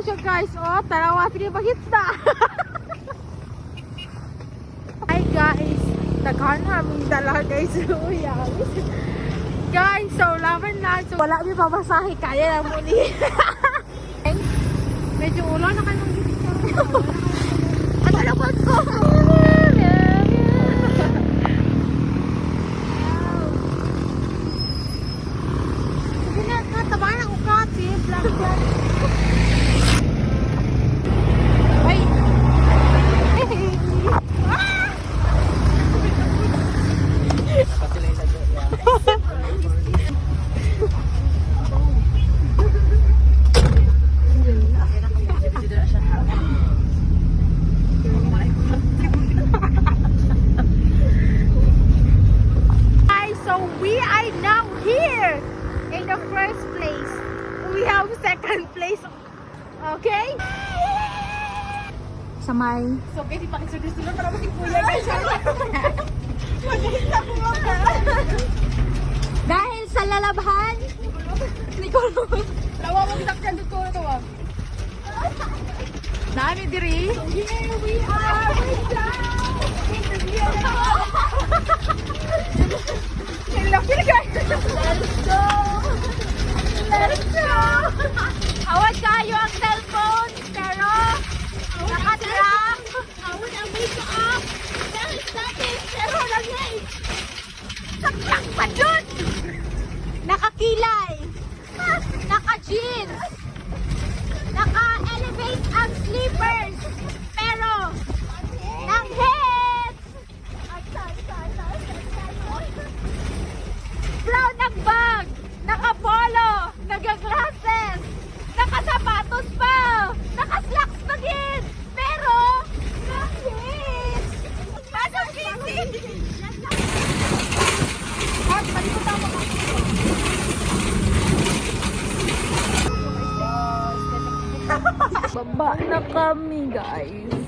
siya guys. Oh, tarawa sige pag-hits na. Hi guys. Daghan aming dala guys. Guys, so laban na. So wala mi pabasahe kaya lang mo ni. Medyo ulan na kayo ng ang alabot ko. Sige na, tabahan ako kasi. Black. Ay. Okay? Samay. So, okay, di pakisulis-sulis para makikuya guys. Mag-isa ko mga. Dahil sa lalabhan, Nicolo. Tawa mo ginakyan dito na tawa. Dami diri. So, here we are. We're down. Laki guys. Let us go. Let us go. Awad kayo ang cellphone, pero nakatrap. Awad ang wake up. Dahil status, pero langay. Saksak pa dun. Nakakilay. Naka-jeans. Naka-elevate ang sleepers. Pero, nang-hits. Brown ang bag. Naka-polo. Nagaglasses. Nakasapatos pa! Nakaslacks pa din! Pero, nakit! Pasok busy! Hot, palimutan mo ka! Baba na kami, guys.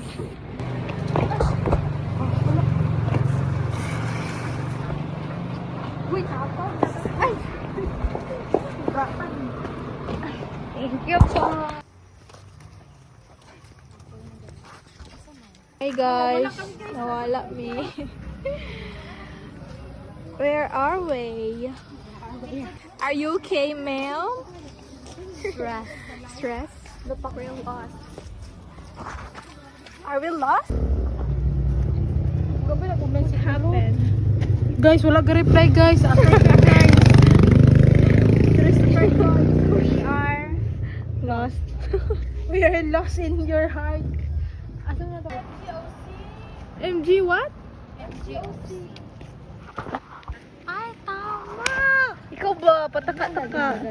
Wait, ako? Ay! Thank you po. Hey guys, nawala me. Where are we? Are you okay, Mel? Stress? Look, we're lost. Are we lost? What happened? Guys, wala ka-reply guys. We are lost. We are lost in your heart. Asan na to? MG what? MGOC. Ay, tama! Ikaw ba? Pataka-taka.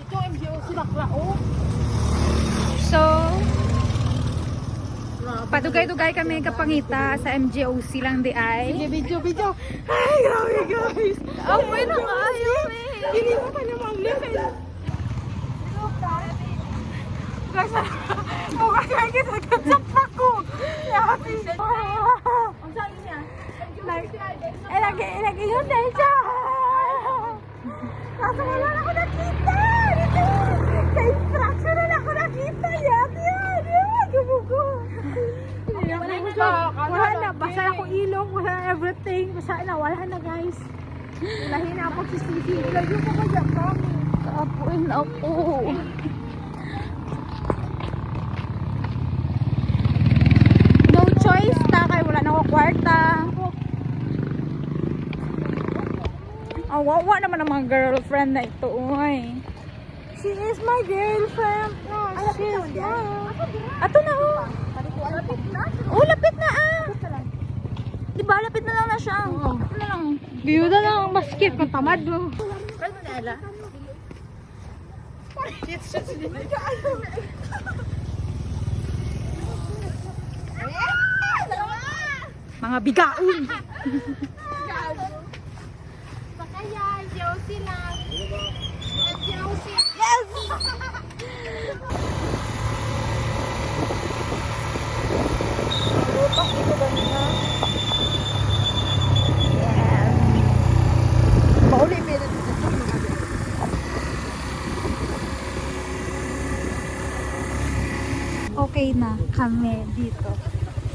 Ito MGOC baklao. So, patugay-tugay kami kapangita sa MGOC lang di ay. Sige, video. Ay, grabe guys. Oh, may nakayo eh. Hindi mo pa namang level. Guys, mukha kayo kita nagkatsak ko. Ang sabi niya? Ilagay yun dahil siya. Kaso wala na ako nakita. Sa instruction na ako nakita. Yan. Gumugo. Wala na. Basa ako ilong. Wala na everything. Basa na. Wala na guys. Lahin na ako si Sisi. Lagi ko ka dyan kami. Kaapuin ako. No choice ta kay wala na ako kwarta. Wawa naman ang mga girlfriend na ito. Uy. She is my girlfriend. No, she is mine. Ato na oh. Lapit na? Oh, lapit na ah. Diba, lapit na lang na siya. Lapit na lang. Biyuda lang ang basket. Matamad mo. Kaya mo na ala? Mga bigaon. Pakaya, Josie lang. Josie. Yes! Lutok dito ganina. Yes. Mauli may nandito. okay na kami dito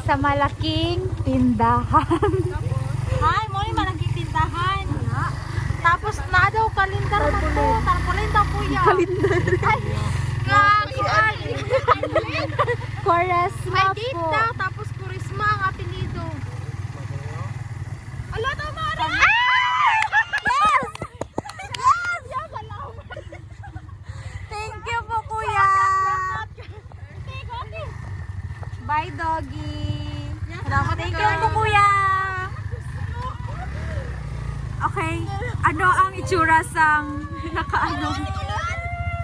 sa malaking tindahan. Hi, mo ni malaking tindahan. Tapos na daw kalendar mo to. Tarpaulin daw kuya. Kalendar. Ay, kuan. Quaresma po. May date daw, tapos Kurisma ang apelido. Ala, tama na! Yes! Yes! Thank you po, kuya. Bye, doggy. Thank you po, kuya. Okay, ano ang itsura sang nakaano?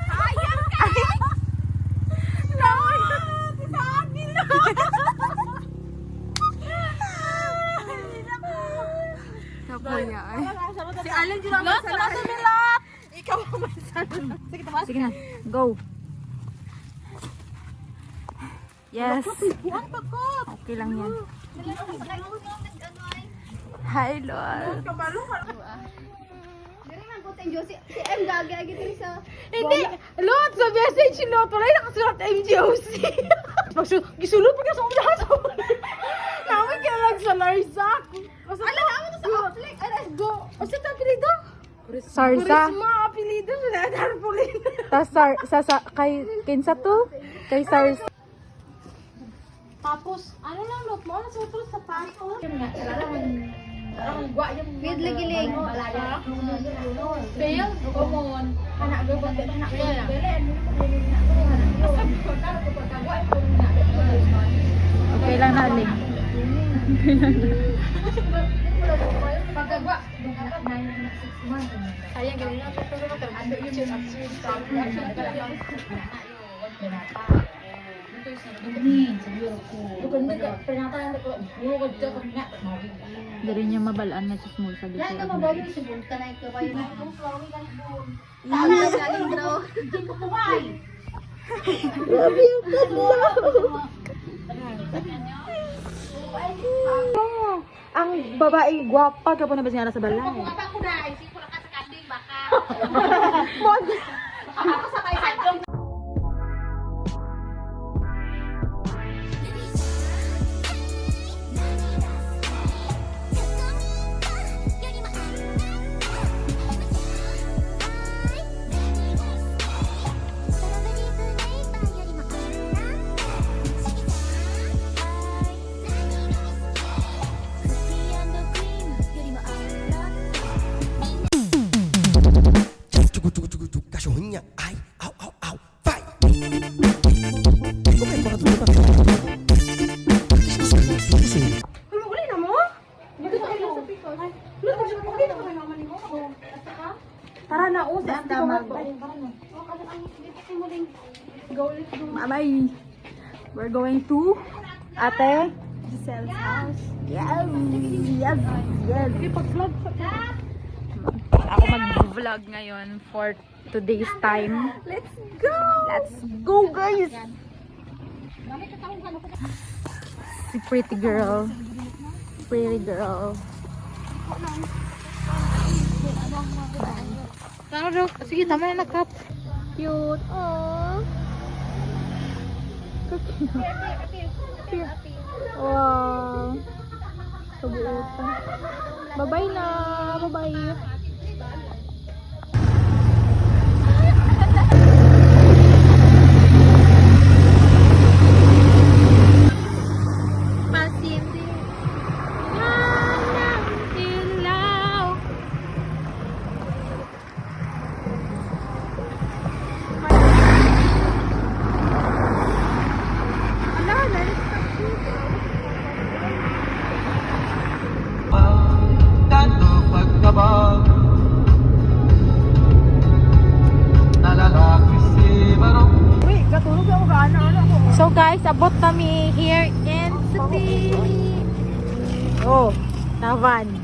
Ayun ka! Kuya ay. Si Alan din ang masalat. Ikaw ang masalat. Sige, tamas. Sige na. Go. Yes. Okay lang yan. Hi, Lord. Si M gagi-agi din sa... Hindi. Lord, sa message si Lord. Wala yung nakasulat MGOC. Gisulot pa ka sa unahan. Namin ka lang sa Larzac. Ala, naman sa Affleck. Let's go. O sa apelido? Sarsa. Kurisma, apelido. Sa Tarpaulin. Tas kay kinsa to? Kay Sarsa. Tapos, ano lang, look mo? Nasa utol sa pato. Weird lagi ling. Fail? Common. Anak go ba? Anak go. Okay lang na, Ling. Pagkagwa. Sayang ganun na. Pero matagando yun yung Dari niya mabalaan na sa small sa Lahat gitna. ka mabawi sa bunta na ito kayo na. Galing bro. Grabe yung kasla. Ang babae gwapa ka po na ba siya sa balay? Apa ko na, isip ko lang ka sa kanding baka. Mod. Ako sa kay Sadong. Cachorrinha, ai, au, au, au, vai! Como é fora do meu Uli na mo? Tara na, usa ang damag. Mamay. We're going to Ate Giselle's house. Yes! Yes! Yes! Ako mag-vlog ngayon for today's time. Let's go! Let's go, guys! Si pretty girl. Pretty girl. Sige, tama na nag-cut. Cute. Aww. So cute. Wow. Kabuutan. Bye-bye na. Bye-bye. So guys, abot kami here in city. Oh, Tavan.